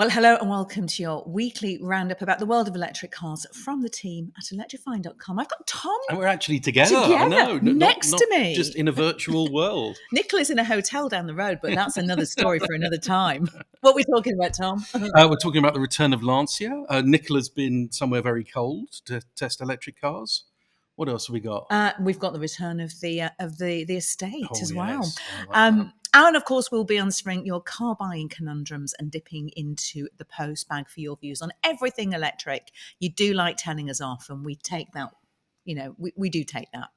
Well, hello and welcome to your weekly roundup about the world of electric cars from the team at electrifying.com. I've got Tom And we're actually together. I know. next not to me. Just in a virtual world. Nicola's in a hotel down the road, but that's another story for another time. What are we talking about, Tom? We're talking about the return of Lancia. Nicola's been somewhere very cold to test electric cars. What else have we got? We've got the return of the estate as well. Yes, I like that. And of course, we'll be answering your car buying conundrums and dipping into the post bag for your views on everything electric. You do like telling us off, and we take that. You know, we do take that.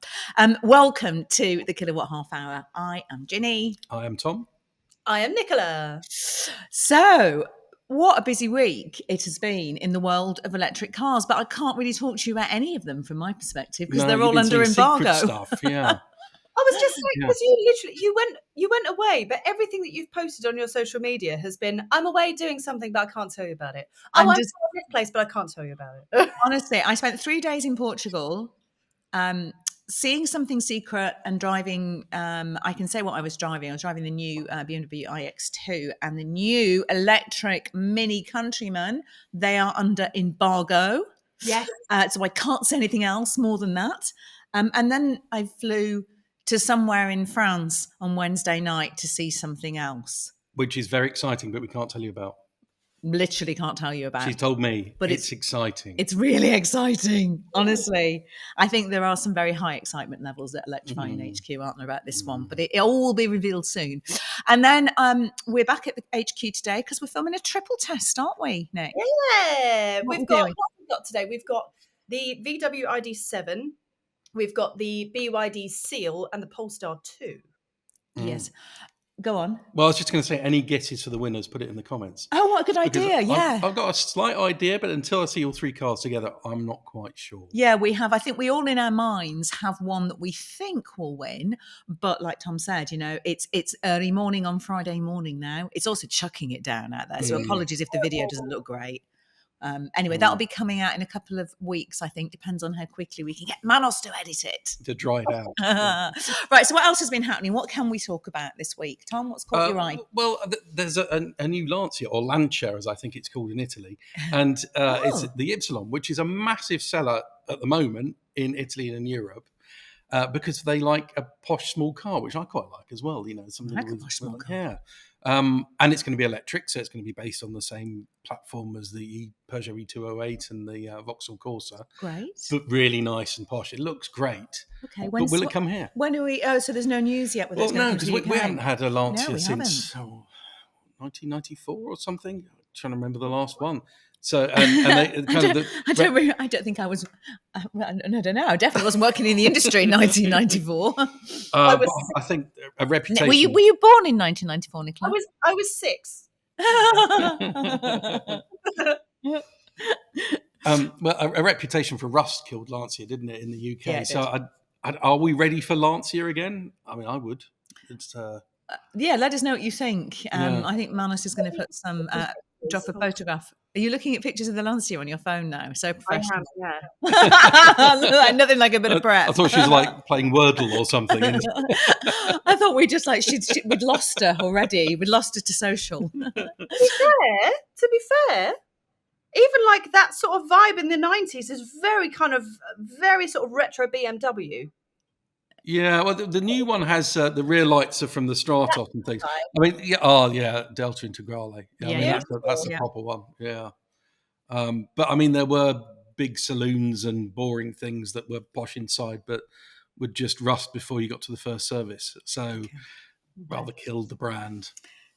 Welcome to the Kilowatt Half Hour. I am Ginny. I am Tom. I am Nicola. So, what a busy week it has been in the world of electric cars, but I can't really talk to you about any of them from my perspective because they're all under embargo. Stuff, yeah. I was just like, because you went away, but everything that you've posted on your social media has been, I'm away doing something, but I can't tell you about it. I'm at this place, but I can't tell you about it. Honestly, I spent 3 days in Portugal, seeing something secret and driving. I can say what I was driving. I was driving the new BMW iX2 and the new electric Mini Countryman. They are under embargo. Yes. So I can't say anything else more than that. And then I flew to somewhere in France on Wednesday night to see something else. Which is very exciting, but we can't tell you about. Literally can't tell you about. She's told me, but it's exciting. It's really exciting, honestly. I think there are some very high excitement levels at Electrifying HQ, aren't there, about this one? But it all will be revealed soon. And then we're back at the HQ today because we're filming a triple test, aren't we, Nick? Yeah. What we've got today, we've got the VW ID7, we've got the BYD Seal and the Polestar 2. Yes. Go on. Well, I was just going to say, any guesses for the winners, put it in the comments. Oh, what a good idea. Yeah. I've got a slight idea, but until I see all three cars together, I'm not quite sure. Yeah, we have. I think we all in our minds have one that we think will win. But like Tom said, you know, it's early morning on Friday morning now. It's also chucking it down out there. So apologies if the video doesn't look great. Anyway, that'll be coming out in a couple of weeks, I think. Depends on how quickly we can get Manos to edit it. To dry it out. Right, so what else has been happening? What can we talk about this week? Tom, what's caught your eye? Well, there's a new Lancia, or Lancia, as I think it's called in Italy. And it's the Ypsilon, which is a massive seller at the moment in Italy and in Europe. Because they like a posh small car, which I quite like as well. You know, something like a posh small car. Yeah. And it's going to be electric, so it's going to be based on the same platform as the Peugeot E208 and the Vauxhall Corsa. Great. But really nice and posh. It looks great. Okay. But will it come here? When are we? Oh, so there's no news yet. Well, no, because we haven't had a Lancia since haven't. 1994 or something. I'm trying to remember the last one. So, and they kind of I don't think I was. I don't know. I definitely wasn't working in the industry in 1994. I think a reputation. Were you born in 1994, Nicola? I was 6. Well, a reputation for rust killed Lancia, didn't it, in the UK? Yeah, so, are we ready for Lancia again? I mean, I would. It's yeah. Let us know what you think. I think Manos is going to put some drop a photograph. Are you looking at pictures of the Lancia on your phone now? So professional. I am, yeah. Nothing like a bit of prep. I thought she was like playing Wordle or something. I thought we just like we'd lost her already. We'd lost her to social. To be fair, even like that sort of vibe in the 90s is very sort of retro BMW. Yeah, well, the new one has the rear lights are from the Stratos and things. Right. I mean, Delta Integrale. Yeah, that's the proper one. Yeah, but I mean, there were big saloons and boring things that were posh inside, but would just rust before you got to the first service. So, rather killed the brand.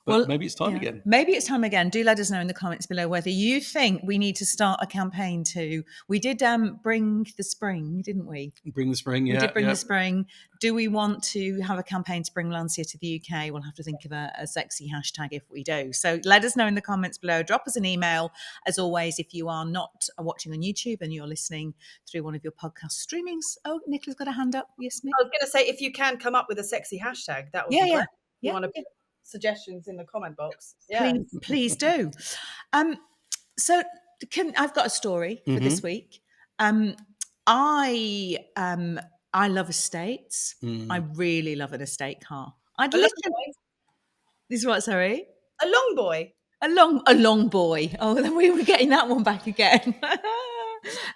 But maybe it's time again. Maybe it's time again. Do let us know in the comments below whether you think we need to start a campaign too. We did bring the spring, didn't we? Bring the spring, yeah. We did bring the spring. Do we want to have a campaign to bring Lancia to the UK? We'll have to think of a sexy hashtag if we do. So let us know in the comments below. Drop us an email. As always, if you are not watching on YouTube and you're listening through one of your podcast streamings. Oh, Nicola's got a hand up. Yes, Nick? I was going to say, if you can come up with a sexy hashtag, that would be great. You want to suggestions in the comment box. Yeah. Please do. So I've got a story for this week. I love estates. I really love an estate car. This is what, sorry? A long boy. A long boy. Oh, we were getting that one back again.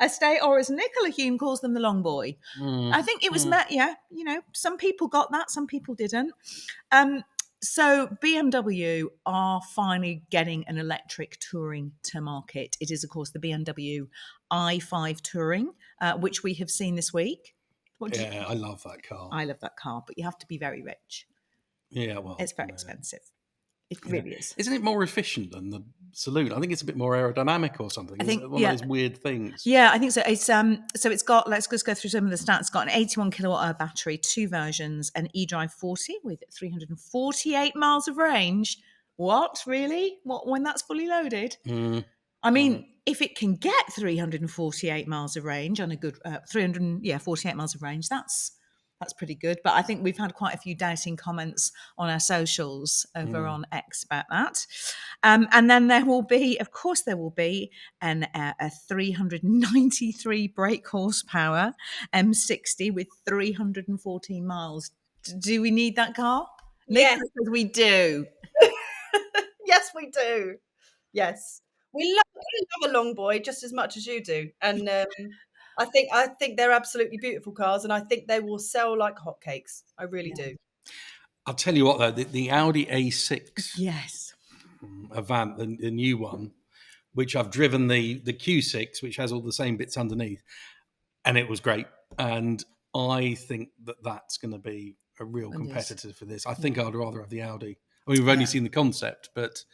Estate, or as Nicola Hume calls them, the long boy. I think it was met. Yeah, some people got that, some people didn't. So BMW are finally getting an electric touring to market. It is, of course, the BMW i5 Touring, which we have seen this week. I love that car. I love that car, but you have to be very rich. Yeah, well, it's very expensive. It really is. Isn't it more efficient than the saloon? I think it's a bit more aerodynamic or something. I think one of those weird things. Yeah, I think so. It's got. Let's just go through some of the stats. It's got an 81 kilowatt hour battery, 2 versions, an eDrive 40 with 348 miles of range. What, really? What, when that's fully loaded? I mean, if it can get 348 miles of range on a good 48 miles of range, that's pretty good. But I think we've had quite a few doubting comments on our socials over on X about that. And then there will be a 393 brake horsepower M60 with 314 miles. Do we need that car? Yes, we do. Yes, we do. Yes, we love a long boy just as much as you do, and I think they're absolutely beautiful cars, and I think they will sell like hotcakes. I really do. I'll tell you what, though, the Audi A6, yes, Avant, the new one, which I've driven the Q6, which has all the same bits underneath, and it was great. And I think that's going to be a real competitor for this. I think I'd rather have the Audi. I mean, we've only seen the concept, but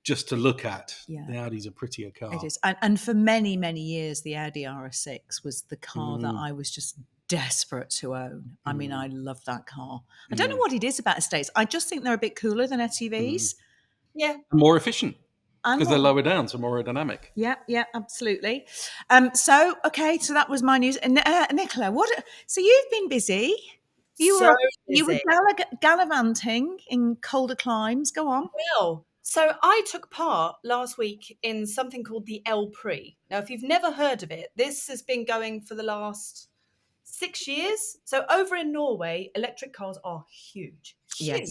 just to look at, the Audi's a prettier car. It is. And for many, many years, the Audi RS6 was the car that I was just desperate to own. I mean, I love that car. I don't know what it is about estates. I just think they're a bit cooler than SUVs. Yeah. More efficient. Because they're lower down, so more aerodynamic. Yeah, absolutely. So that was my news. And Nicola, so you've been busy. You were gallivanting in colder climes. Go on. Well, so I took part last week in something called the L PRI. Now, if you've never heard of it, this has been going for the last 6 years. So over in Norway, electric cars are huge. Yes.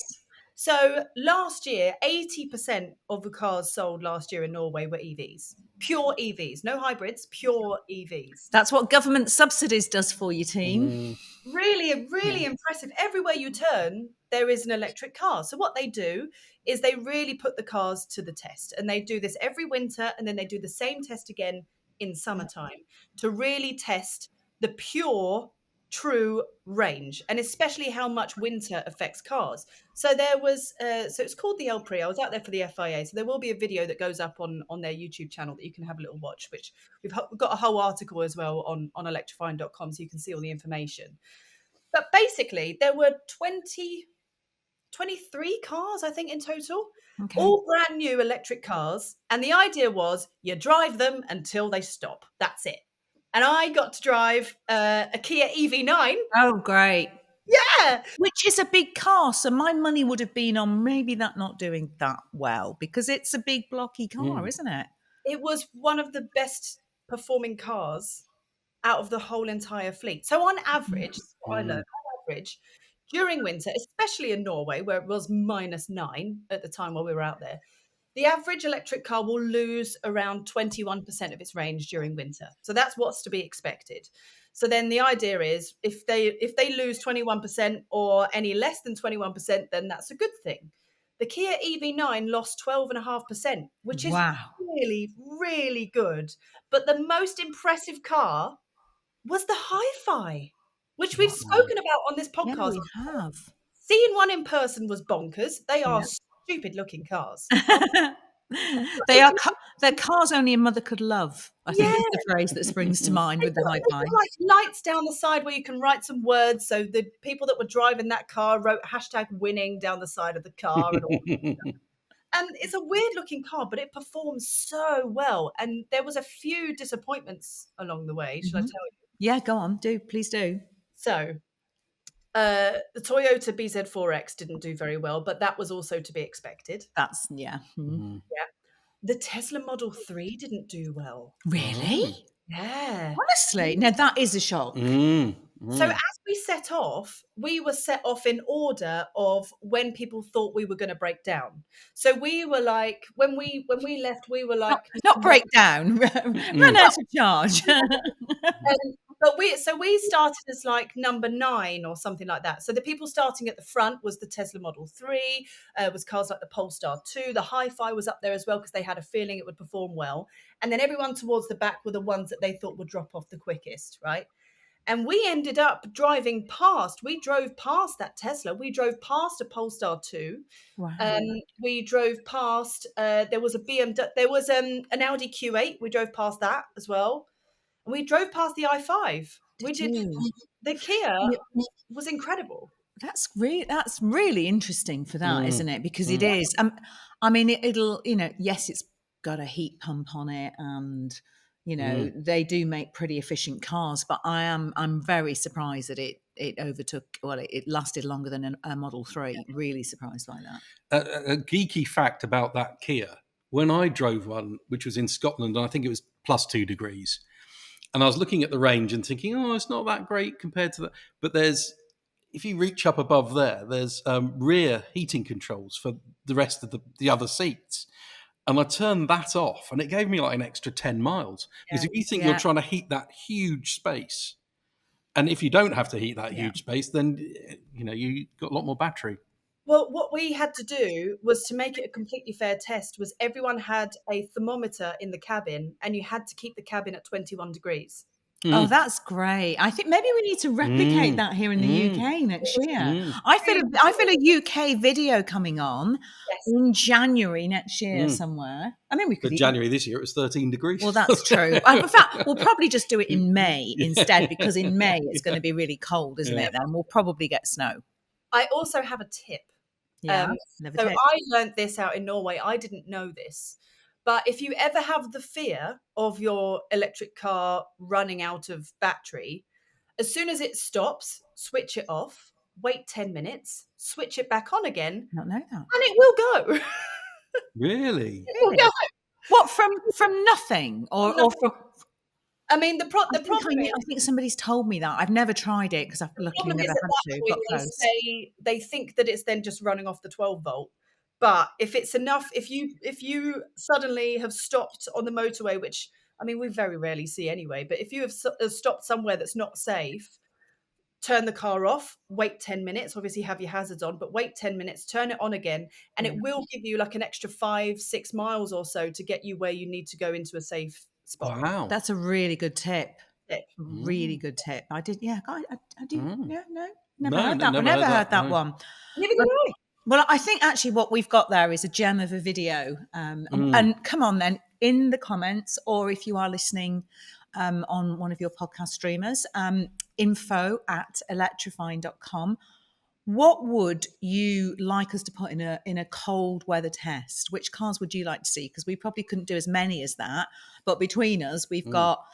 So last year, 80% of the cars sold last year in Norway were EVs. Pure EVs, no hybrids, pure EVs. That's what government subsidies does for you, team. Really, really impressive. Everywhere you turn, there is an electric car. So what they do is they really put the cars to the test. And they do this every winter, and then they do the same test again in summertime to really test the pure, true range, and especially how much winter affects cars. So there was, so it's called the L PRI. I was out there for the FIA. So there will be a video that goes up on their YouTube channel that you can have a little watch, which we've got a whole article as well on electrifying.com, so you can see all the information. But basically, there were 23 cars, I think, in total, all brand new electric cars. And the idea was you drive them until they stop. That's it. And I got to drive a Kia EV9. Oh, great. Yeah. Which is a big car. So my money would have been on maybe that not doing that well, because it's a big blocky car, isn't it? It was one of the best performing cars out of the whole entire fleet. So on average, what I learned, on average, during winter, especially in Norway, where it was -9 at the time while we were out there, the average electric car will lose around 21% of its range during winter. So that's what's to be expected. So then the idea is if they lose 21% or any less than 21%, then that's a good thing. The Kia EV9 lost 12.5%, which is really, really good. But the most impressive car was the Hi-Fi, which we've spoken about on this podcast. Yeah, we have. Seeing one in person was bonkers. They are stupid looking cars. They're cars only a mother could love, I think is the phrase that springs to mind with the Hi-Fi. Like lights down the side where you can write some words. So the people that were driving that car wrote #winning down the side of the car and all that stuff. And it's a weird looking car, but it performs so well. And there was a few disappointments along the way. Should I tell you? Yeah, go on. Please do. So the Toyota BZ4X didn't do very well, but that was also to be expected. That's, yeah. The Tesla Model 3 didn't do well. Really? Yeah. Honestly? Now, that is a shock. So as we set off, we were set off in order of when people thought we were going to break down. So we were like, when we left, we were like, not break down, run out of charge. But we started as like number 9 or something like that. So the people starting at the front was the Tesla Model 3, was cars like the Polestar 2. The Hi-Fi was up there as well because they had a feeling it would perform well. And then everyone towards the back were the ones that they thought would drop off the quickest, right? And we ended up driving past. We drove past that Tesla. We drove past a Polestar 2. Wow. We drove past. There was a BMW. There was an Audi Q8. We drove past that as well. And we drove past the i5. The Kia was incredible. That's really interesting for that, isn't it? Because it is. I mean, it'll, yes, it's got a heat pump on it, and they do make pretty efficient cars. But I'm very surprised that it overtook. Well, it lasted longer than a Model 3. Really surprised by that. A geeky fact about that Kia: when I drove one, which was in Scotland, and I think it was plus 2 degrees. And I was looking at the range and thinking, oh, it's not that great compared to that. But if you reach up above there's rear heating controls for the rest of the other seats. And I turned that off, and it gave me like an extra 10 miles. Because if you think you're trying to heat that huge space, and if you don't have to heat that huge space, then, you got a lot more battery. Well, what we had to do was, to make it a completely fair test, was everyone had a thermometer in the cabin, and you had to keep the cabin at 21 degrees. Oh, that's great. I think maybe we need to replicate that here in the UK next year. I feel a UK video coming on in January next year somewhere. I mean, we could. But January this year, it was 13 degrees. Well, that's true. In fact, we'll probably just do it in May instead, because in May it's going to be really cold, isn't it? And we'll probably get snow. I also have a tip. So I learned this out in Norway. I didn't know this. But if you ever have the fear of your electric car running out of battery, as soon as it stops, switch it off, wait 10 minutes, switch it back on again. Not know that. And it will go. Really? It will go. What, from nothing? Or from... I mean, the problem is, I think somebody's told me that. I've never tried it because I've luckily never had to. They think that it's then just running off the 12 volt. But if it's enough, if you suddenly have stopped on the motorway, which, I mean, we very rarely see anyway, but if you have stopped somewhere that's not safe, turn the car off, wait 10 minutes, obviously have your hazards on, but wait 10 minutes, turn it on again, and it will give you like an extra 5-6 miles or so to get you where you need to go into a safe spot. Wow. That's a really good tip. Really good tip. I did, I do. Yeah, no, never heard that one. Never heard that one. Neither did I. Well, I think actually what we've got there is a gem of a video. And come on then, in the comments, or if you are listening on one of your podcast streamers, info@electrifying.com. What would you like us to put in a cold weather test? Which cars would you like to see? Because we probably couldn't do as many as that. But between us, we've got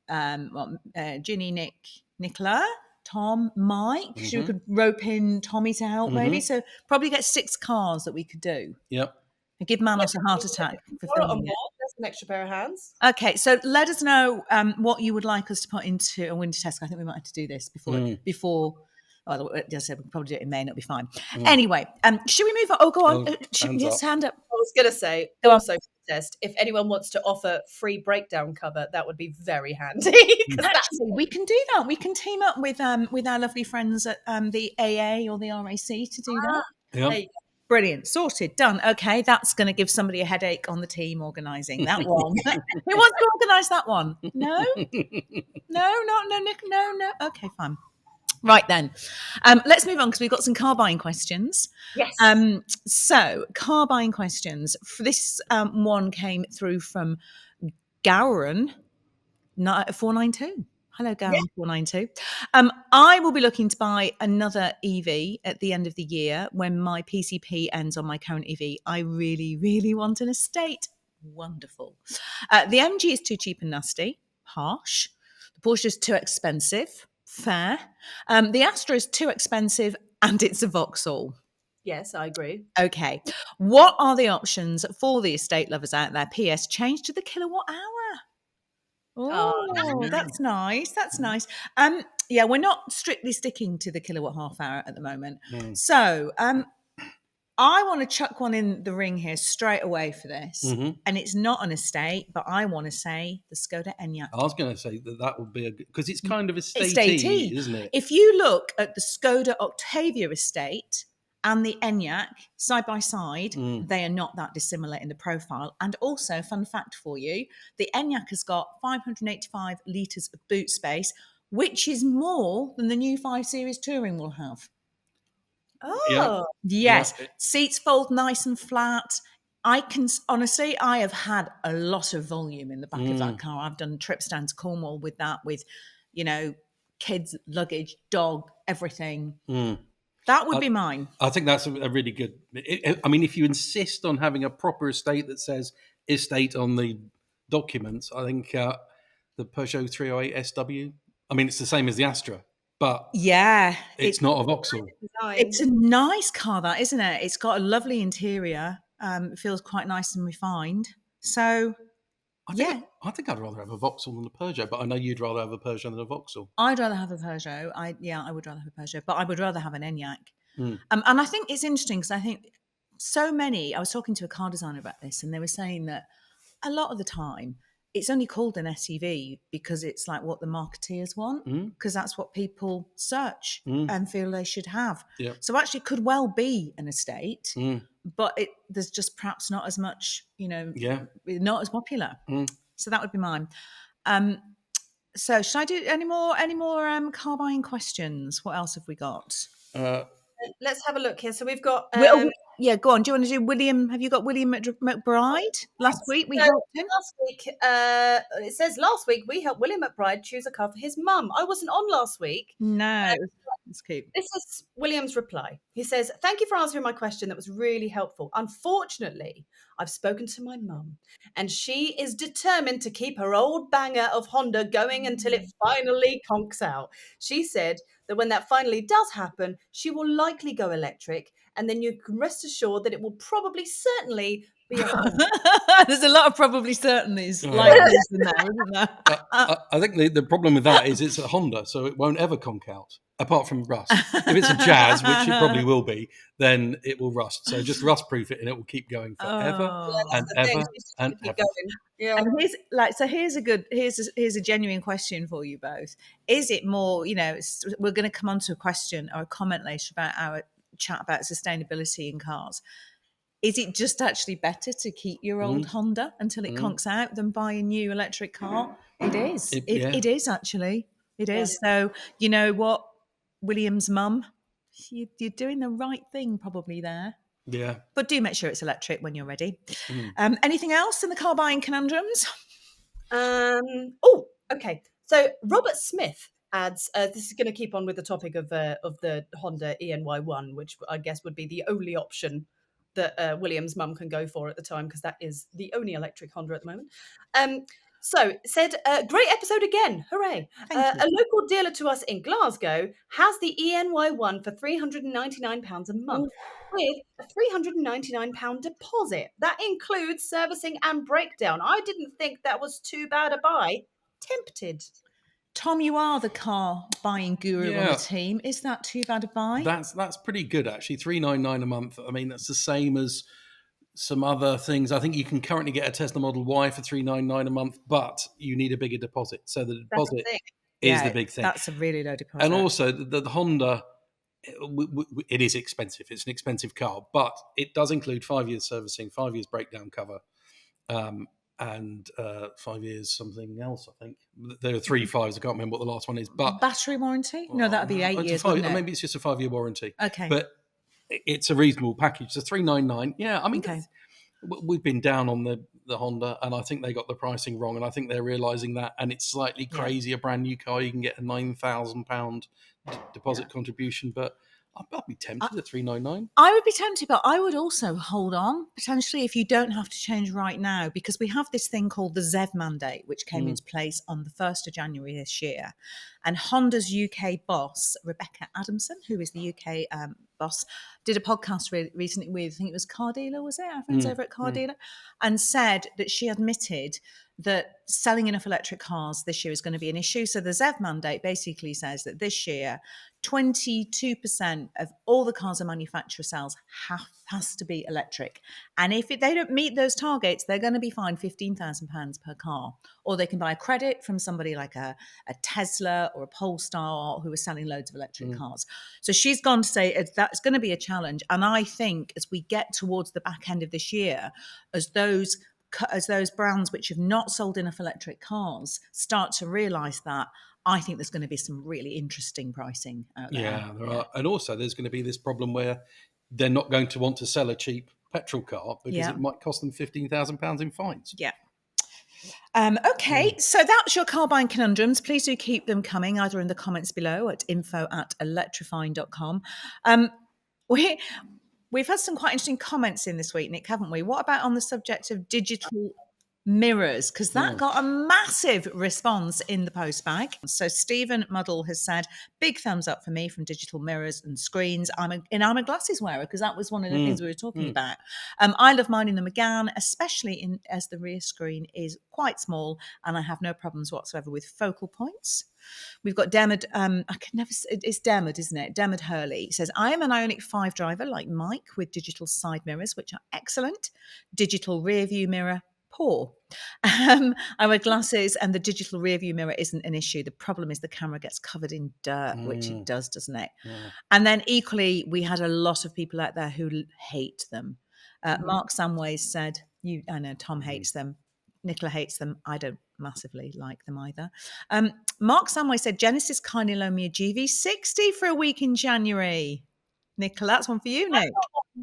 Ginny, Nicola, Tom, Mike. We could rope in Tommy to help maybe. So probably get 6 cars that we could do. Yep. And give Manos a heart attack for filming it. That's an extra pair of hands. Okay, so let us know what you would like us to put into a winter test. I think we might have to do this before. Well, as I said, we'll probably do it in May, and it'll be fine. Anyway, should we move on? Oh, go on. Hand up. I was going to say, also test, if anyone wants to offer free breakdown cover, that would be very handy. Actually, we can do that. We can team up with our lovely friends at the AA or the RAC to do that. Yep. Brilliant. Sorted. Done. Okay, that's going to give somebody a headache on the team organising that one. Who wants to organise that one? No? No, Nick. No. Okay, fine. Right then, let's move on because we've got some car buying questions. Yes. So car buying questions. For this one came through from Gowron 492. Hello, Gowron 492. I will be looking to buy another EV at the end of the year when my PCP ends on my current EV. I really, really want an estate. Wonderful. The MG is too cheap and nasty. Harsh. The Porsche is too expensive. Fair. The Astra is too expensive and it's a Vauxhall. Yes, I agree. Okay. What are the options for the estate lovers out there? PS, change to the kilowatt hour. Oh, that's nice. That's nice. Yeah, we're not strictly sticking to the kilowatt half hour at the moment. So, I want to chuck one in the ring here straight away for this. And it's not an estate, but I want to say the Skoda Enyaq. I was going to say that would be because it's kind of estatey, isn't it? If you look at the Skoda Octavia estate and the Enyaq side by side, they are not that dissimilar in the profile. And also, fun fact for you, the Enyaq has got 585 litres of boot space, which is more than the new 5 Series Touring will have. Oh, yes. Yeah. Seats fold nice and flat. I have had a lot of volume in the back of that car. I've done trips down to Cornwall with that, with, kids, luggage, dog, everything. That would be mine. I think that's a really good. If you insist on having a proper estate that says estate on the documents, I think the Peugeot 308 SW. It's the same as the Astra. But it's not a Vauxhall. It's a nice car, that, isn't it? It's got a lovely interior. It feels quite nice and refined. So, I think I'd rather have a Vauxhall than a Peugeot, but I know you'd rather have a Peugeot than a Vauxhall. I'd rather have a Peugeot. I would rather have a Peugeot, but I would rather have an Enyaq. And I think it's interesting because I think I was talking to a car designer about this, and they were saying that a lot of the time, it's only called an SUV because it's like what the marketeers want, because that's what people search and feel they should have. Yep. So actually it could well be an estate, but there's just perhaps not as much, not as popular. So that would be mine. So should I do any more car buying questions? What else have we got? Let's have a look here. So we've got... yeah, go on. Do you want to do William? Have you got William McBride? Last week we helped him. It says last week we helped William McBride choose a car for his mum. I wasn't on last week. No, it's cute. This is William's reply. He says, "Thank you for answering my question. That was really helpful. Unfortunately, I've spoken to my mum and she is determined to keep her old banger of Honda going until it finally conks out. She said that when that finally does happen, she will likely go electric, and then you can rest assured that it will probably certainly be a Honda." There's a lot of probably certainties like this in there, isn't there? I think the problem with that is it's a Honda, so it won't ever conk out, apart from rust. If it's a Jazz, which it probably will be, then it will rust. So just rust-proof it and it will keep going forever and ever and ever. Yeah. And here's a genuine question for you both. Is it more, we're going to come on to a question or a comment later about our chat about sustainability in cars. Is it just actually better to keep your old Honda until it conks out than buy a new electric car? It is. It is actually. It is. So, you know what, William's mum, you're doing the right thing probably there. Yeah. But do make sure it's electric when you're ready. Anything else in the car buying conundrums? Okay. So Robert Smith adds, this is going to keep on with the topic of the Honda ENY1, which I guess would be the only option that William's mum can go for at the time, because that is the only electric Honda at the moment. So it said, great episode again. Hooray. A local dealer to us in Glasgow has the ENY1 for £399 a month with a £399 deposit. That includes servicing and breakdown. I didn't think that was too bad a buy. Tempted. Tom, you are the car buying guru on the team. Is that too bad a buy? That's pretty good, actually. $399 a month. I mean, that's the same as some other things. I think you can currently get a Tesla Model Y for $399 a month, but you need a bigger deposit. So the deposit is the big thing. That's a really low deposit. And also, the Honda, it is expensive. It's an expensive car, but it does include 5 years servicing, 5 years breakdown cover, and 5 years something else, I think. There are 3 5s. I can't remember what the last one is. But battery warranty? No, that would be 8 years, wouldn't it? Maybe it's just a 5-year warranty. Okay. But it's a reasonable package. So $399. Yeah, I mean, we've been down on the Honda, and I think they got the pricing wrong, and I think they're realising that. And it's slightly crazy. A brand new car, you can get a £9,000 deposit contribution, but I'd be tempted at $399. I would be tempted, but I would also hold on, potentially, if you don't have to change right now, because we have this thing called the ZEV mandate, which came into place on the 1st of January this year. And Honda's UK boss, Rebecca Adamson, who is the UK boss, did a podcast recently with, I think it was Car Dealer, was it? Our friends over at Car Dealer, and said that she admitted that selling enough electric cars this year is going to be an issue. So the ZEV mandate basically says that this year, 22% of all the cars a manufacturer sells has to be electric. And if they don't meet those targets, they're going to be fined £15,000 per car. Or they can buy a credit from somebody like a Tesla or a Polestar who are selling loads of electric cars. So she's gone to say that's going to be a challenge. And I think as we get towards the back end of this year, as those brands which have not sold enough electric cars start to realise that, I think there's going to be some really interesting pricing out there. Yeah, there are. And also there's going to be this problem where they're not going to want to sell a cheap petrol car because it might cost them £15,000 in fines. Yeah. Okay, so that's your car buying conundrums. Please do keep them coming, either in the comments below at info@electrifying.com. We've had some quite interesting comments in this week, Nick, haven't we? What about on the subject of digital mirrors? Because that got a massive response in the post bag. So Stephen Muddle has said, big thumbs up for me from digital mirrors and screens. I'm a glasses wearer, because that was one of the things we were talking about. I love mine in the McGann, especially as the rear screen is quite small and I have no problems whatsoever with focal points. We've got Dermot, it's Dermot, isn't it? Dermot Hurley says, I am an Ioniq 5 driver like Mike with digital side mirrors, which are excellent. Digital rear view mirror, poor. I wear glasses and the digital rear view mirror isn't an issue. The problem is the camera gets covered in dirt, which it does, doesn't it? Yeah. And then equally, we had a lot of people out there who hate them. Mark Samways said, I know Tom hates them. Nicola hates them. I don't massively like them either. Mark Samway said, Genesis kindly loaned me a GV60 for a week in January. Nicola, that's one for you, Nick.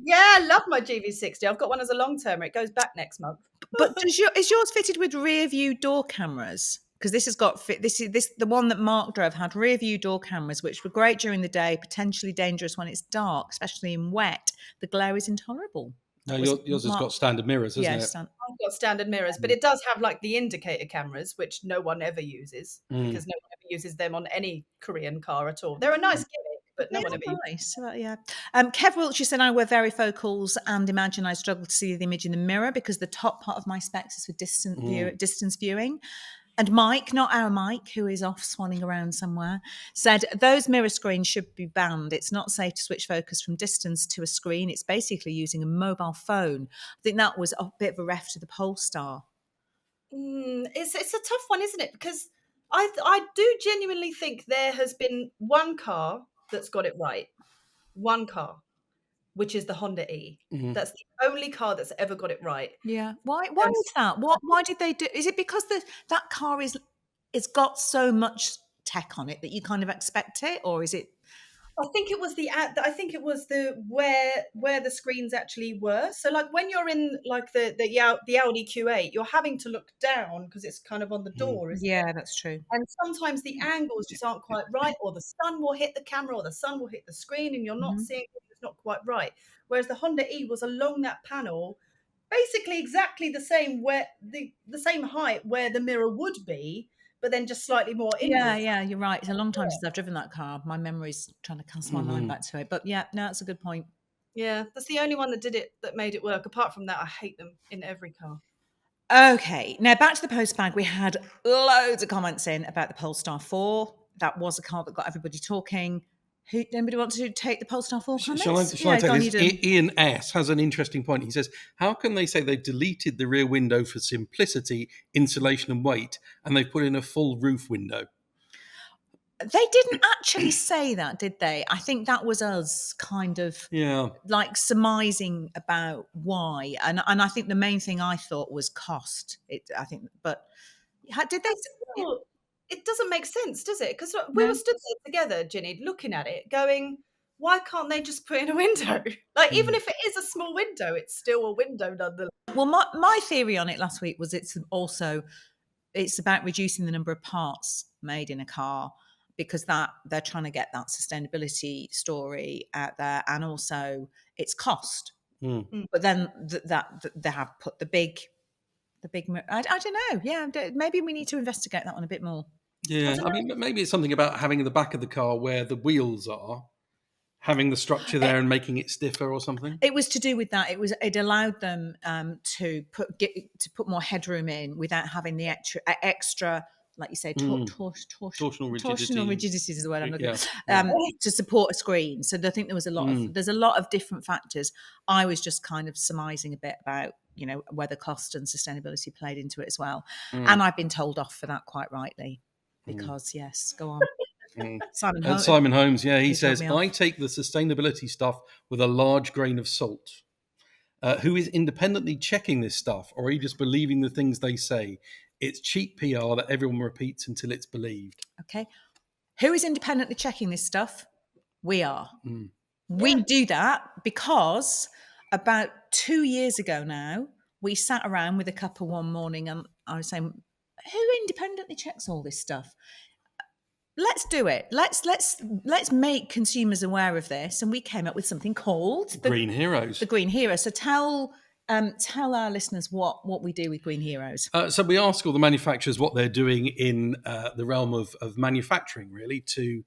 Yeah, I love my GV60. I've got one as a long-termer. It goes back next month. But is yours fitted with rear view door cameras? Because this has got the one that Mark drove had rear view door cameras, which were great during the day, potentially dangerous when it's dark, especially in wet. The glare is intolerable. No, yours has got standard mirrors, hasn't it? I've got standard mirrors, but it does have like the indicator cameras, which no one ever uses because no one ever uses them on any Korean car at all. They're a nice gimmick, but no one ever uses them. Kev Wiltshire said, I wear varifocals and imagine I struggle to see the image in the mirror because the top part of my specs is for distance viewing. And Mike, not our Mike, who is off swanning around somewhere, said those mirror screens should be banned. It's not safe to switch focus from distance to a screen. It's basically using a mobile phone. I think that was a bit of a ref to the Polestar. It's a tough one, isn't it? Because I do genuinely think there has been one car that's got it right. One car, which is the Honda E. That's the only car that's ever got it right. Yeah. Why is that? Why did they do? Is it because that car it's got so much tech on it that you kind of expect it, or is it? I think it was the where the screens actually were. So like when you're in like the Audi Q8, you're having to look down because it's kind of on the door. Yeah, that's true. And sometimes the angles just aren't quite right, or the sun will hit the camera, or the sun will hit the screen, and you're not seeing it. It's not quite right. Whereas the Honda E was along that panel, basically exactly the same where the same height where the mirror would be, but then just slightly more inwards. Yeah, you're right. It's a long time since I've driven that car. My memory's trying to cast my mind back to it. But yeah, no, that's a good point. Yeah, that's the only one that made it work. Apart from that, I hate them in every car. Okay, now back to the post bag. We had loads of comments in about the Polestar 4. That was a car that got everybody talking. Anybody want to take the Polestar 4 comments? Shall I take this? Ian S. has an interesting point. He says, how can they say they deleted the rear window for simplicity, insulation and weight, and they put in a full roof window? They didn't actually say that, did they? I think that was us kind of like surmising about why. And I think the main thing I thought was cost. But did they? It doesn't make sense, does it? Because we were stood there together, Ginny, looking at it, going, why can't they just put in a window? Like, even if it is a small window, it's still a window nonetheless. Well, my theory on it last week was it's about reducing the number of parts made in a car, because they're trying to get that sustainability story out there, and also it's cost. But then that they have put the big. I don't know. Yeah, maybe we need to investigate that one a bit more. Yeah, I mean, maybe it's something about having the back of the car where the wheels are, Having the structure there and making it stiffer or something? It was to do with that. It allowed them to put more headroom in without having the extra, like you say, torsional rigidity. Torsional rigidity is the word I'm looking Yeah. at, to support a screen. So I think there's a lot of different factors. I was just kind of surmising a bit about, you know, whether cost and sustainability played into it as well. And I've been told off for that quite rightly, because yes, go on. Simon Holmes, yeah, he says, I take the sustainability stuff with a large grain of salt. Who is independently checking this stuff, or are you just believing the things they say? It's cheap PR that everyone repeats until it's believed. Okay. Who is independently checking this stuff? We are. We do that because about 2 years ago now, we sat around with a cuppa one morning and I was saying, who independently checks all this stuff? Let's do it. Let's make consumers aware of this. And we came up with something called Green Heroes. The Green Heroes. So tell our listeners what we do with Green Heroes. So we ask all the manufacturers what they're doing in the realm of manufacturing, really, to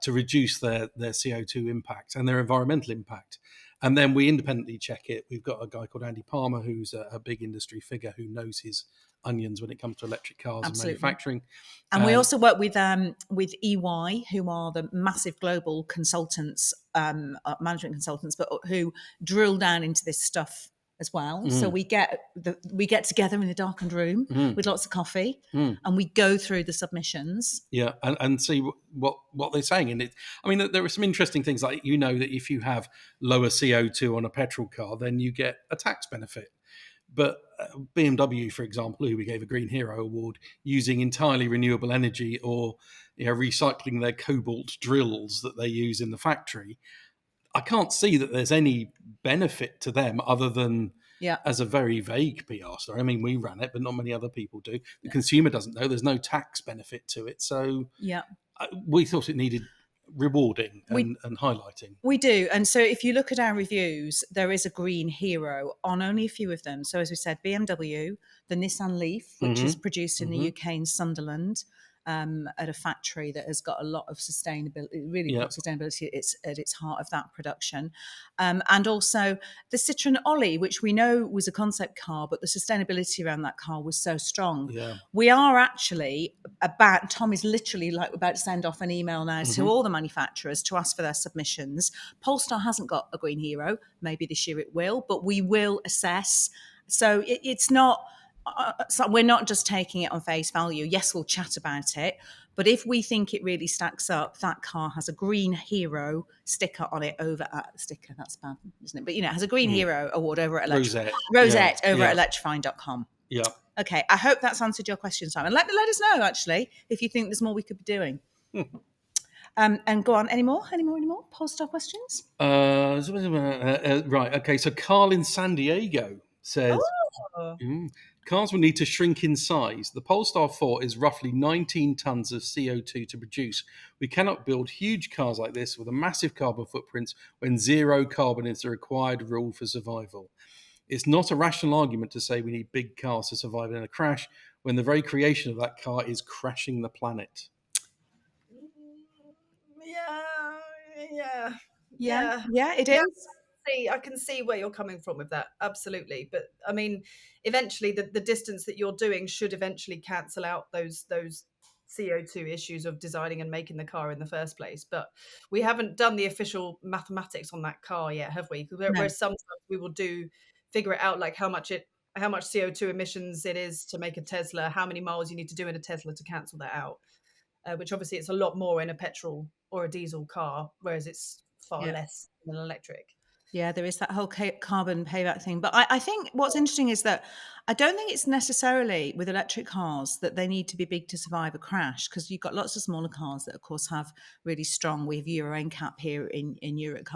reduce their CO2 impact and their environmental impact. And then we independently check it. We've got a guy called Andy Palmer, who's a big industry figure who knows his onions when it comes to electric cars and manufacturing. And we also work with EY, who are the massive global consultants, management consultants, but who drill down into this stuff as well. So we get together in a darkened room with lots of coffee, and we go through the submissions. Yeah, and see what they're saying. And I mean, there are some interesting things, like, you know, that if you have lower CO2 on a petrol car, then you get a tax benefit. But BMW, for example, who we gave a Green Hero award, using entirely renewable energy, or, you know, recycling their cobalt drills that they use in the factory, I can't see that there's any benefit to them other than as a very vague PR story. I mean, we ran it, but not many other people do. The consumer doesn't know. There's no tax benefit to it. So we thought it needed rewarding and highlighting. We do. And so if you look at our reviews, there is a Green Hero on only a few of them. So as we said, BMW, the Nissan Leaf, which is produced in the UK in Sunderland, at a factory that has got a lot of sustainability, really put sustainability at its heart of that production. And also the Citroen Ollie, which we know was a concept car, but the sustainability around that car was so strong. Yeah. We are actually Tom is literally about to send off an email now to all the manufacturers to ask for their submissions. Polestar hasn't got a Green Hero. Maybe this year it will, but we will assess. So it's not... so we're not just taking it on face value. Yes, we'll chat about it, but if we think it really stacks up, that car has a Green Hero sticker on it over at sticker. That's bad, isn't it? But, you know, it has a Green Hero award over at Rosette over at electrifying.com. Yeah. Okay. I hope that's answered your question, Simon. Let us know, actually, if you think there's more we could be doing. And go on. Any more? Polestar questions? Right. Okay. So Carl in San Diego says, cars will need to shrink in size. The Polestar 4 is roughly 19 tons of CO2 to produce. We cannot build huge cars like this with a massive carbon footprint when zero carbon is the required rule for survival. It's not a rational argument to say we need big cars to survive in a crash when the very creation of that car is crashing the planet. Yeah, it is. I can see where you're coming from with that, absolutely. But I mean, eventually the distance that you're doing should eventually cancel out those CO2 issues of designing and making the car in the first place. But we haven't done the official mathematics on that car yet, have we? Where sometimes we will figure it out, like how much CO2 emissions it is to make a Tesla, how many miles you need to do in a Tesla to cancel that out. Which obviously it's a lot more in a petrol or a diesel car, whereas it's far less in an electric. Yeah, there is that whole carbon payback thing. But I think what's interesting is that I don't think it's necessarily with electric cars that they need to be big to survive a crash, because you've got lots of smaller cars that, of course, have really strong. We have Euro ENCAP here in Europe,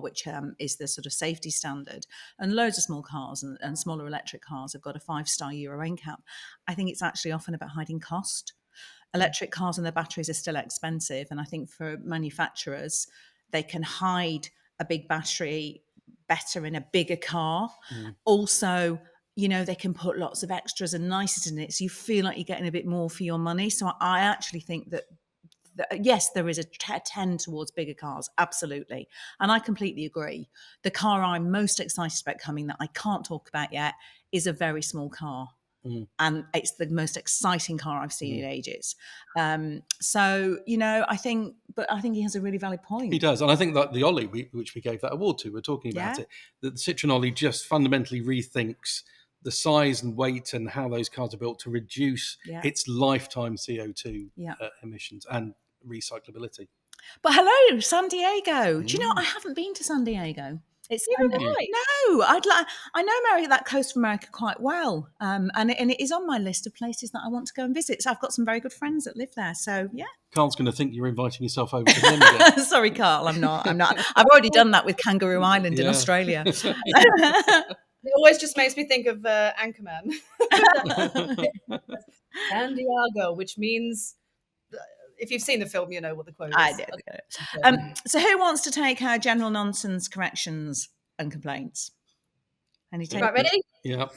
which is the sort of safety standard. And loads of small cars and smaller electric cars have got a 5-star Euro ENCAP. I think it's actually often about hiding cost. Electric cars and their batteries are still expensive. And I think for manufacturers, they can hide a big battery better in a bigger car. Also, you know, they can put lots of extras and niceties in it, so you feel like you're getting a bit more for your money. So I actually think that yes, there is a tend towards bigger cars, absolutely. And I completely agree. The car I'm most excited about coming that I can't talk about yet is a very small car. And it's the most exciting car I've seen in ages. So, I think he has a really valid point. He does. And I think that the Ollie, which we gave that award to, we're talking about it, that the Citroen Ollie just fundamentally rethinks the size and weight and how those cars are built to reduce its lifetime CO2 emissions and recyclability. But hello, San Diego. Do you know, I haven't been to San Diego. It's no, I know that coast of America quite well, and it is on my list of places that I want to go and visit. So I've got some very good friends that live there. So yeah, Carl's going to think you're inviting yourself over to them again. Sorry, Carl, I'm not. I've already done that with Kangaroo Island in Australia. It always just makes me think of Anchorman. San Diego, which means. If you've seen the film, you know what the quote is. I do. So who wants to take our general nonsense corrections and complaints? Right, ready? Yeah.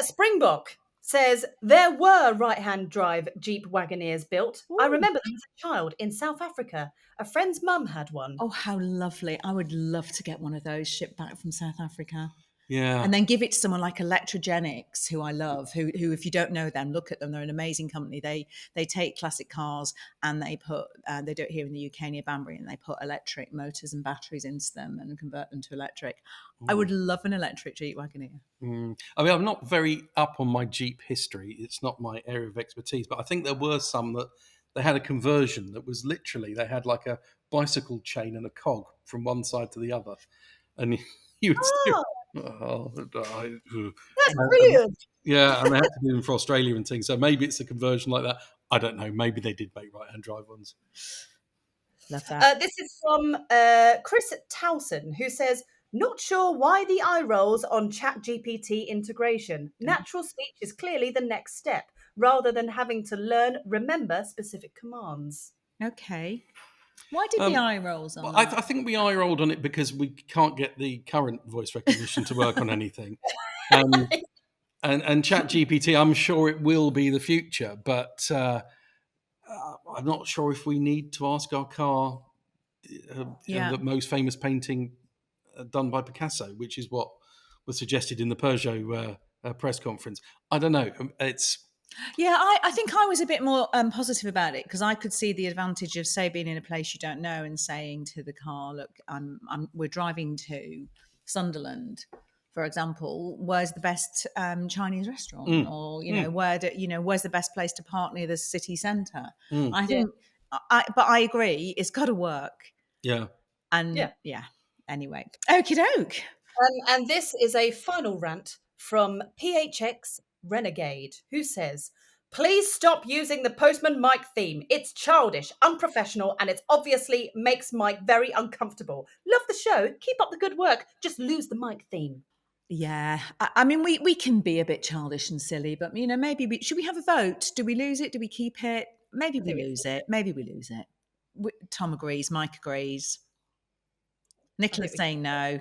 Springbok says, there were right-hand drive Jeep Wagoneers built. Ooh. I remember them as a child in South Africa. A friend's mum had one. Oh, how lovely. I would love to get one of those shipped back from South Africa. Yeah. And then give it to someone like Electrogenics, who I love, who if you don't know them, look at them. They're an amazing company. They take classic cars and they do it here in the UK near Banbury, and they put electric motors and batteries into them and convert them to electric. I would love an electric Jeep Wagoneer. I mean, I'm not very up on my Jeep history. It's not my area of expertise, but I think there were some that they had a conversion that was literally, they had like a bicycle chain and a cog from one side to the other. And you would still... Oh, that's brilliant. Yeah, and they had to do them for Australia and things. So maybe it's a conversion like that. I don't know. Maybe they did make right-hand drive ones. Love that. This is from Chris Towson, who says, not sure why the eye rolls on ChatGPT integration. Natural speech is clearly the next step, rather than having to remember specific commands. Okay. Why did the eye rolls on that? I think we eye rolled on it because we can't get the current voice recognition to work on anything. And ChatGPT, I'm sure it will be the future, but I'm not sure if we need to ask our car the most famous painting done by Picasso, which is what was suggested in the Peugeot press conference. I don't know. Yeah, I think I was a bit more positive about it, because I could see the advantage of, say, being in a place you don't know and saying to the car, look, we're driving to Sunderland, for example, where's the best Chinese restaurant? Or, where's the best place to park near the city centre? I think, but I agree, it's got to work. Yeah. And anyway, okie doke. And this is a final rant from PHX Renegade, who says, please stop using the Postman Mike theme. It's childish, unprofessional, and it obviously makes Mike very uncomfortable. Love the show. Keep up the good work. Just lose the Mike theme. Yeah. I mean, we can be a bit childish and silly, but, maybe should we have a vote? Do we lose it? Do we keep it? Maybe we lose it. Maybe we lose it. Tom agrees. Mike agrees. Nicola's saying no.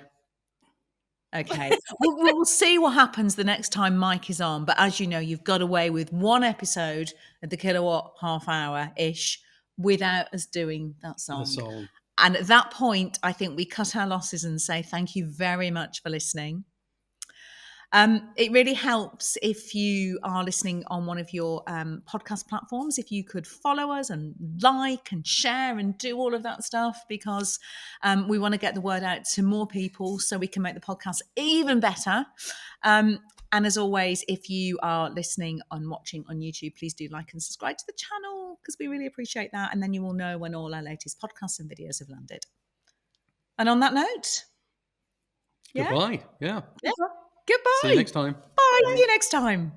Okay. we'll see what happens the next time Mike is on. But as you know, you've got away with one episode of the Kilowatt half hour-ish without us doing that song. And at that point, I think we cut our losses and say thank you very much for listening. It really helps if you are listening on one of your podcast platforms, if you could follow us and like and share and do all of that stuff, because we want to get the word out to more people so we can make the podcast even better. And as always, if you are listening and watching on YouTube, please do like and subscribe to the channel, because we really appreciate that. And then you will know when all our latest podcasts and videos have landed. And on that note, goodbye. Yeah. Goodbye. See you next time. Bye. See you next time.